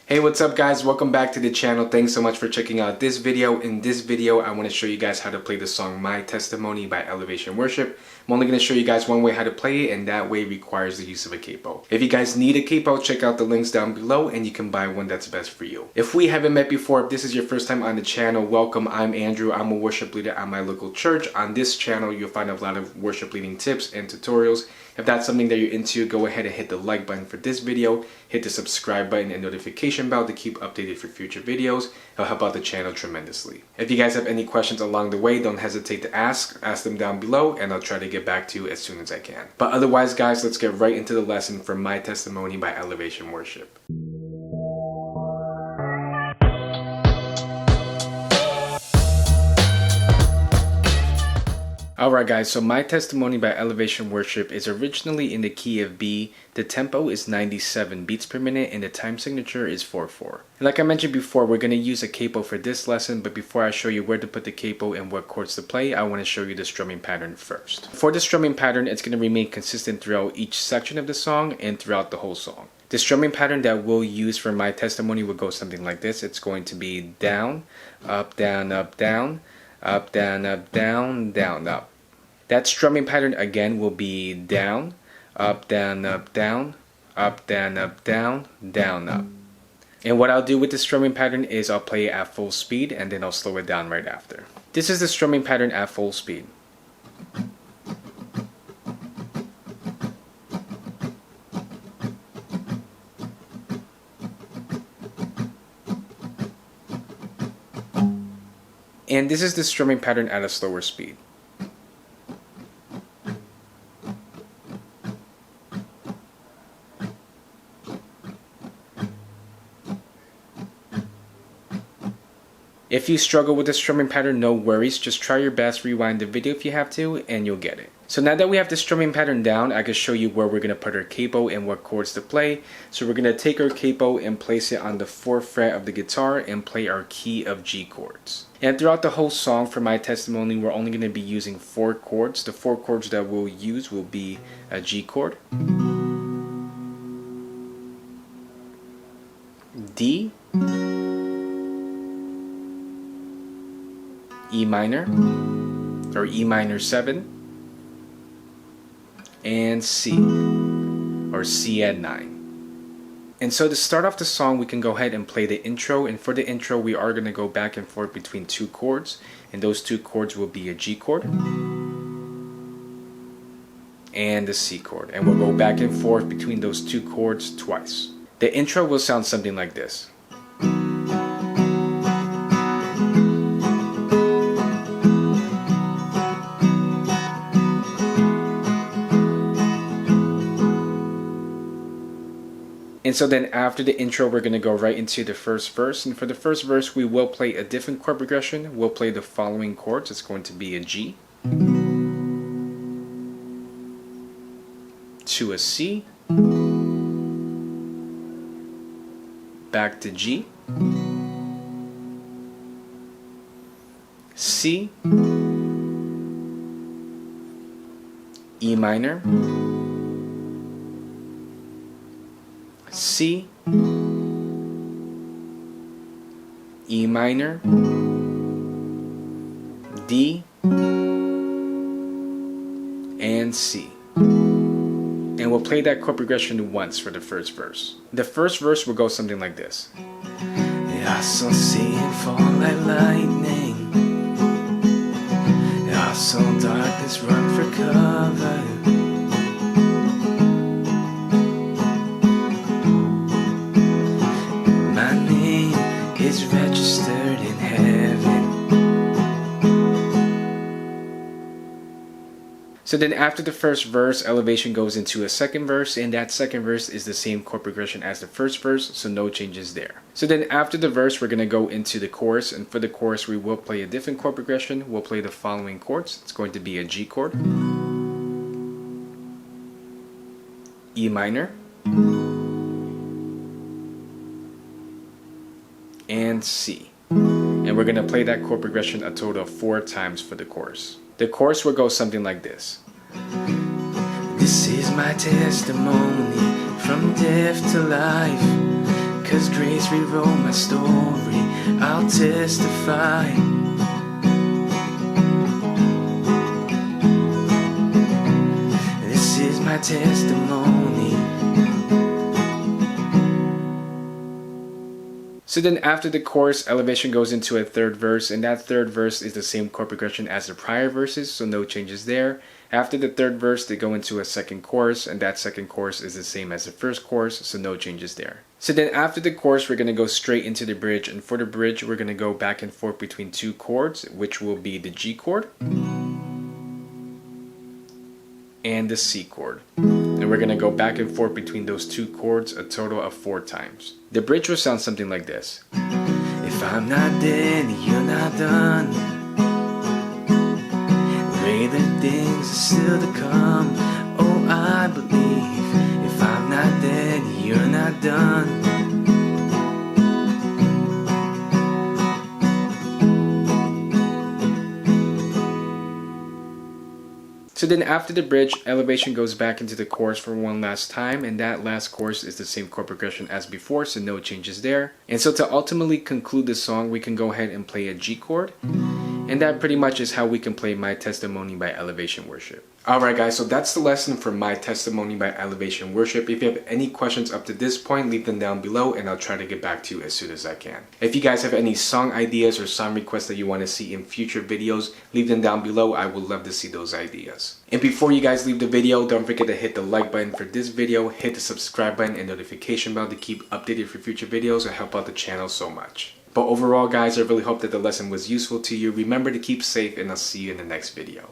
Hey, what's up guys? Welcome back to the channel. Thanks so much for checking out this video. In this video, I want to show you guys how to play the song My Testimony by Elevation Worship. I'm only going to show you guys one way how to play it, and that way requires the use of a capo. If you guys need a capo, check out the links down below and you can buy one that's best for you. If we haven't met before, if this is your first time on the channel, welcome. I'm Andrew. I'm a worship leader at my local church. On this channel, you'll find a lot of worship leading tips and tutorials. If that's something that you're into, go ahead and hit the like button for this video, hit the subscribe button and notification bell to keep updated for future videos. It'll help out the channel tremendously. If you guys have any questions along the way, don't hesitate to ask them down below and I'll try to get back to you as soon as I can. But otherwise guys, let's get right into the lesson from My Testimony by Elevation Worship. Alright guys, so My Testimony by Elevation Worship is originally in the key of B, the tempo is 97 beats per minute, and the time signature is 4/4. And like I mentioned before, we're going to use a capo for this lesson, but before I show you where to put the capo and what chords to play, I want to show you the strumming pattern first. For the strumming pattern, it's going to remain consistent throughout each section of the song and throughout the whole song. The strumming pattern that we'll use for My Testimony will go something like this. It's going to be down, up, down, up, down, up, down, up, down, down, up. That strumming pattern again will be down, up, down, up, down, up, down, up, down, down, up. And what I'll do with the strumming pattern is I'll play it at full speed and then I'll slow it down right after. This is the strumming pattern at full speed. And this is the strumming pattern at a slower speed. If you struggle with the strumming pattern, no worries. Just try your best, rewind the video if you have to, and you'll get it. So now that we have the strumming pattern down, I can show you where we're going to put our capo and what chords to play. So we're going to take our capo and place it on the 4th fret of the guitar and play our key of G chords. And throughout the whole song for My Testimony, we're only going to be using 4 chords. The 4 chords that we'll use will be a G chord, D, E minor, or E minor 7, and C, or C add 9. And so to start off the song, we can go ahead and play the intro, and for the intro we are going to go back and forth between 2 chords, and those 2 chords will be a G chord and a C chord, and we'll go back and forth between those 2 chords twice. The intro will sound something like this. And so then after the intro, we're going to go right into the first verse. And for the first verse, we will play a different chord progression. We'll play the following chords. It's going to be a G, to a C, back to G, C, E minor, C, E minor, D, and C. And we'll play that chord progression once for the first verse. The first verse will go something like this. I saw Satan fall like lightning, I saw darkness run for cover. Is registered in heaven. So then after the first verse, Elevation goes into a second verse, and that second verse is the same chord progression as the first verse, so no changes there. So then after the verse, we're going to go into the chorus, and for the chorus we will play a different chord progression. We'll play the following chords. It's going to be a G chord, E minor, and C. And we're going to play that chord progression a total of 4 times for the chorus. The chorus will go something like this. This is my testimony, from death to life. 'cause grace rewrote my story. I'll testify. This is my testimony. So then after the chorus, Elevation goes into a third verse, and that third verse is the same chord progression as the prior verses, so no changes there. After the third verse, they go into a second chorus, and that second chorus is the same as the first chorus, so no changes there. So then after the chorus, we're going to go straight into the bridge, and for the bridge, we're going to go back and forth between two chords, which will be the G chord and the C chord. And we're going to go back and forth between those two chords a total of 4 times. The bridge will sound something like this. If I'm not dead, you're not done. Greater things are still to come. Oh, I believe. If I'm not dead, you're not done. So then after the bridge, Elevation goes back into the chorus for one last time, and that last chorus is the same chord progression as before, so no changes there. And so to ultimately conclude the song, we can go ahead and play a G chord. And that pretty much is how we can play My Testimony by Elevation Worship. Alright guys, so that's the lesson for My Testimony by Elevation Worship. If you have any questions up to this point, leave them down below and I'll try to get back to you as soon as I can. If you guys have any song ideas or song requests that you want to see in future videos, leave them down below. I would love to see those ideas. And before you guys leave the video, don't forget to hit the like button for this video, hit the subscribe button and notification bell to keep updated for future videos and help out the channel so much. But overall guys, I really hope that the lesson was useful to you. Remember to keep safe and I'll see you in the next video.